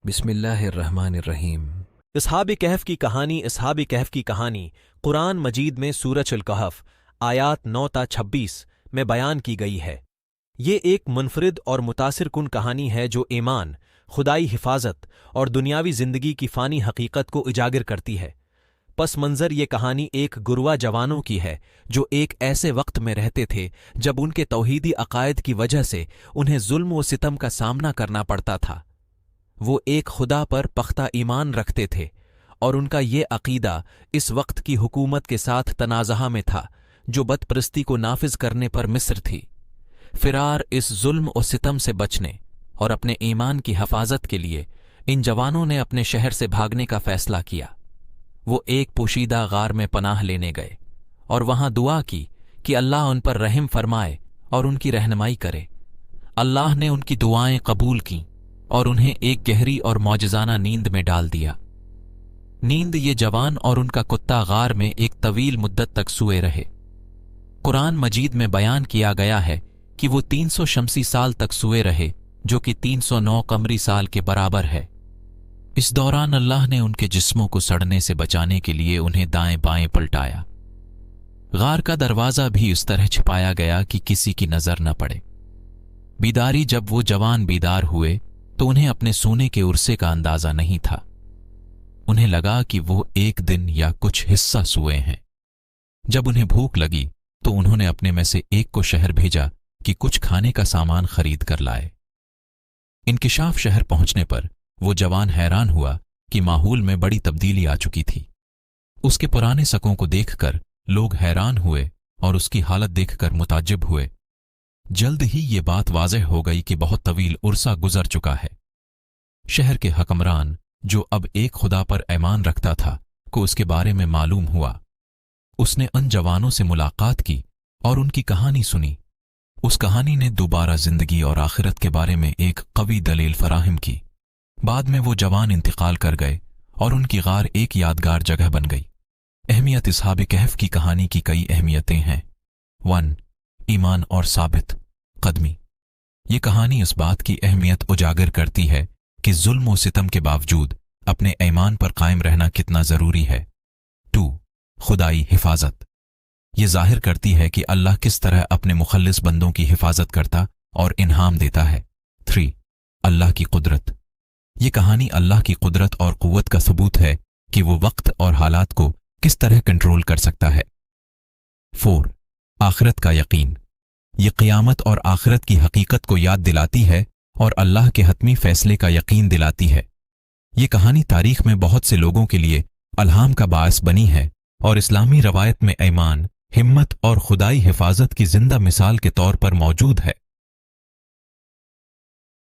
بسم اللہ الرحمن الرحیم۔ اصحاب کہف کی کہانی قرآن مجید میں سورۃ الکہف آیات 9 تا 26 میں بیان کی گئی ہے۔ یہ ایک منفرد اور متاثر کن کہانی ہے جو ایمان، خدائی حفاظت اور دنیاوی زندگی کی فانی حقیقت کو اجاگر کرتی ہے۔ پس منظر یہ کہانی ایک گروہ جوانوں کی ہے جو ایک ایسے وقت میں رہتے تھے جب ان کے توحیدی عقائد کی وجہ سے انہیں ظلم و ستم کا سامنا کرنا پڑتا تھا۔ وہ ایک خدا پر پختہ ایمان رکھتے تھے اور ان کا یہ عقیدہ اس وقت کی حکومت کے ساتھ تنازعہ میں تھا جو بت پرستی کو نافذ کرنے پر مصر تھی۔ فرار اس ظلم و ستم سے بچنے اور اپنے ایمان کی حفاظت کے لیے ان جوانوں نے اپنے شہر سے بھاگنے کا فیصلہ کیا۔ وہ ایک پوشیدہ غار میں پناہ لینے گئے اور وہاں دعا کی کہ اللہ ان پر رحم فرمائے اور ان کی رہنمائی کرے۔ اللہ نے ان کی دعائیں قبول کیں اور انہیں ایک گہری اور معجزانہ نیند میں ڈال دیا۔ نیند یہ جوان اور ان کا کتا غار میں ایک طویل مدت تک سوئے رہے۔ قرآن مجید میں بیان کیا گیا ہے کہ وہ 300 شمسی سال تک سوئے رہے جو کہ 309 قمری سال کے برابر ہے۔ اس دوران اللہ نے ان کے جسموں کو سڑنے سے بچانے کے لیے انہیں دائیں بائیں پلٹایا۔ غار کا دروازہ بھی اس طرح چھپایا گیا کہ کسی کی نظر نہ پڑے۔ بیداری جب وہ جوان بیدار ہوئے تو انہیں اپنے سونے کے عرصے کا اندازہ نہیں تھا۔ انہیں لگا کہ وہ ایک دن یا کچھ حصہ سوئے ہیں۔ جب انہیں بھوک لگی تو انہوں نے اپنے میں سے ایک کو شہر بھیجا کہ کچھ کھانے کا سامان خرید کر لائے۔ انکشاف شہر پہنچنے پر وہ جوان حیران ہوا کہ ماحول میں بڑی تبدیلی آ چکی تھی۔ اس کے پرانے سکوں کو دیکھ کر لوگ حیران ہوئے اور اس کی حالت دیکھ کر متعجب ہوئے۔ جلد ہی یہ بات واضح ہو گئی کہ بہت طویل عرصہ گزر چکا ہے۔ شہر کے حکمران جو اب ایک خدا پر ایمان رکھتا تھا کو اس کے بارے میں معلوم ہوا۔ اس نے ان جوانوں سے ملاقات کی اور ان کی کہانی سنی۔ اس کہانی نے دوبارہ زندگی اور آخرت کے بارے میں ایک قوی دلیل فراہم کی۔ بعد میں وہ جوان انتقال کر گئے اور ان کی غار ایک یادگار جگہ بن گئی۔ اہمیت اصحاب کہف کی کہانی کی کئی اہمیتیں ہیں۔ 1. ایمان اور ثابت قدمی۔ یہ کہانی اس بات کی اہمیت اجاگر کرتی ہے کہ ظلم و ستم کے باوجود اپنے ایمان پر قائم رہنا کتنا ضروری ہے۔ 2. خدائی حفاظت۔ یہ ظاہر کرتی ہے کہ اللہ کس طرح اپنے مخلص بندوں کی حفاظت کرتا اور انعام دیتا ہے۔ 3. اللہ کی قدرت۔ یہ کہانی اللہ کی قدرت اور قوت کا ثبوت ہے کہ وہ وقت اور حالات کو کس طرح کنٹرول کر سکتا ہے۔ 4. آخرت کا یقین۔ یہ قیامت اور آخرت کی حقیقت کو یاد دلاتی ہے اور اللہ کے حتمی فیصلے کا یقین دلاتی ہے۔ یہ کہانی تاریخ میں بہت سے لوگوں کے لیے الہام کا باعث بنی ہے اور اسلامی روایت میں ایمان، ہمت اور خدائی حفاظت کی زندہ مثال کے طور پر موجود ہے۔